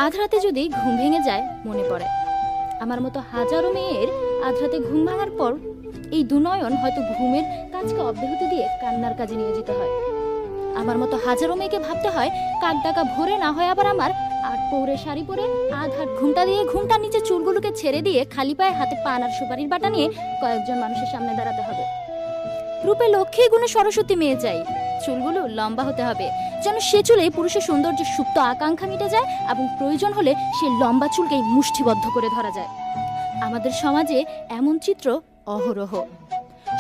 আধ রাতে যদি ঘুম ভেঙে যায় মনে পড়ে আমার মতো হাজারো মেয়ের আধ রাতে ঘুম ভাঙার পর এই দুনয়ন হয়তো ঘুমের কাজকে অব্যাহতি দিয়ে কান্নার কাজে নিয়োজিত হয়। আমার মতো হাজারো মেয়েকে ভাবতে হয় কাক ডাকা ভোরে না হয় আবার আমার আট পৌরে শাড়ি পরে আধ হাত ঘুমটা দিয়ে ঘুমটার নিচে চুলগুলোকে ছেড়ে দিয়ে খালি পায়ে হাতে পান আর সুপারির বাটা নিয়ে কয়েকজন মানুষের সামনে দাঁড়াতে হবে। রূপে লক্ষ্মী গুণে সরস্বতী মেয়ে চাই, চুলগুলো লম্বা হতে হবে যেন সে চুলে পুরুষের সৌন্দর্যের সুপ্ত আকাঙ্ক্ষা মিটে যায় এবং প্রয়োজন হলে সে লম্বা চুলকেই মুষ্টিবদ্ধ করে ধরা যায়। আমাদের সমাজে এমন চিত্র অহরহ।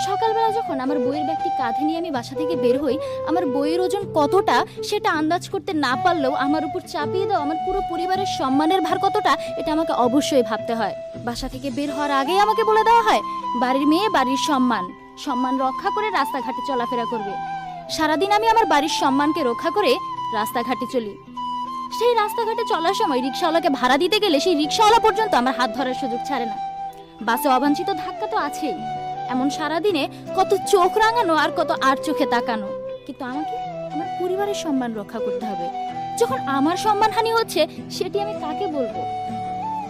সকালবেলা যখন আমার বইয়ের ব্যাগটি কাঁধে নিয়ে আমি বাসা থেকে বের হই, আমার বইয়ের ওজন কতটা সেটা আন্দাজ করতে না পারলেও আমার উপর চাপিয়ে দাও আমার পুরো পরিবারের সম্মানের ভার কতটা এটা আমাকে অবশ্যই ভাবতে হয়। বাসা থেকে বের হওয়ার আগেই আমাকে বলে দেওয়া হয় বাড়ির মেয়ে বাড়ির সম্মান রক্ষা করে রাস্তাঘাটে চলাফেরা করবে। সারাদিন আমি আমার বাড়ির সম্মানকে রক্ষা করে রাস্তাঘাটে চলি। সেই রাস্তাঘাটে চলার সময় রিক্সাওয়ালাকে ভাড়া দিতে গেলে সেই রিক্সাওয়ালা পর্যন্ত আমার হাত ধরার সুযোগ ছাড়ে না। বাসে অবাঞ্ছিত ধাক্কা তো আছেই, এমন সারাদিনে কত চোখ রাঙানো আর কত আর চোখে তাকানো। কিন্তু আমাকে আমার পরিবারের সম্মান রক্ষা করতে হবে। যখন আমার সম্মানহানি হচ্ছে সেটি আমি কাকে বলবো?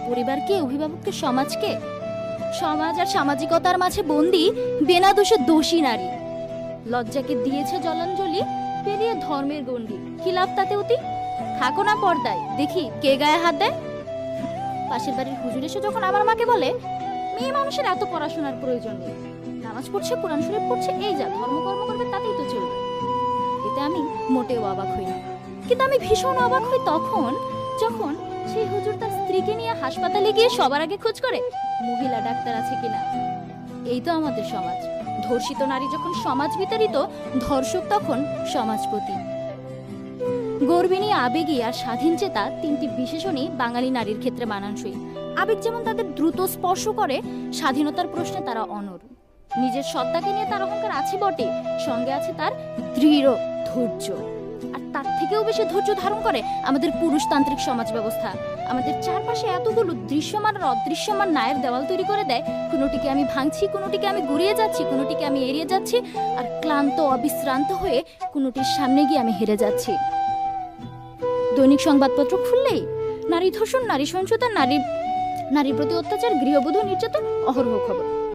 পরিবারকে, অভিভাবককে, সমাজকে? সমাজ আর সামাজিকতার মাঝে বন্দী বেনা দোষে দোষী নারী। লজ্জাকে দিয়েছে জলাঞ্জলি, পেরিয়ে ধর্মের গণ্ডি। কি লাভ তাতে অতি? থাকো না পর্দায়, দেখি কে গায়ে হাত দেয়। পাশের বাড়ির হুজুর এসে যখন আমার মাকে বলে মেয়ে মানুষের এত পড়াশোনার প্রয়োজন নেই, নামাজ পড়ছে, কোরআন শরীফ পড়ছে, এই যা ধর্মকর্ম করবে তাতেই তো চলবে, এতে আমি মোটেও অবাক হই না। কিন্তু আমি ভীষণ অবাক হই তখন যখন সেই হুজুর তার স্ত্রীকে নিয়ে হাসপাতালে গিয়ে সবার আগে খোঁজ করে মহিলা ডাক্তার আছে কিনা। এই তো আমাদের সমাজ। ধর্ষিত নারী যখন সমাজ বিতাড়িত, ধর্ষক তখন সমাজপতি। গর্বিণী, আবেগী আর স্বাধীন চেতা তিনটি বিশেষণই বাঙালি নারীর ক্ষেত্রে মানানসই। আবেগ যেমন তাদের দ্রুত স্পর্শ করে, স্বাধীনতার প্রশ্নে তারা অনড়। নিজের সত্তাকে নিয়ে তার অহংকার আছে বটে, সঙ্গে আছে তার দৃঢ় ধৈর্য। আর তার থেকেও বেশি ধৈর্য ধারণ করে আমাদের পুরুষতান্ত্রিক সমাজ ব্যবস্থা। আমাদের চারপাশে এতগুলো দৃশ্যমান আর অদৃশ্যমান নায়ের দেওয়াল তৈরি করে দেয়, কোনোটিকে আমি ভাঙছি, কোনোটিকে আমি গুড়িয়ে যাচ্ছি, কোনোটিকে আমি এড়িয়ে যাচ্ছি, আর ক্লান্ত অবিশ্রান্ত হয়ে কোনোটির সামনে গিয়ে আমি হেরে যাচ্ছি। দৈনিক সংবাদপত্র খুললেই নারী ধর্ষণ, নারী সহিংসতা, নারীর প্রতি অত্যাচার, গৃহবধূ নির্যাতন, অহরহ খবর।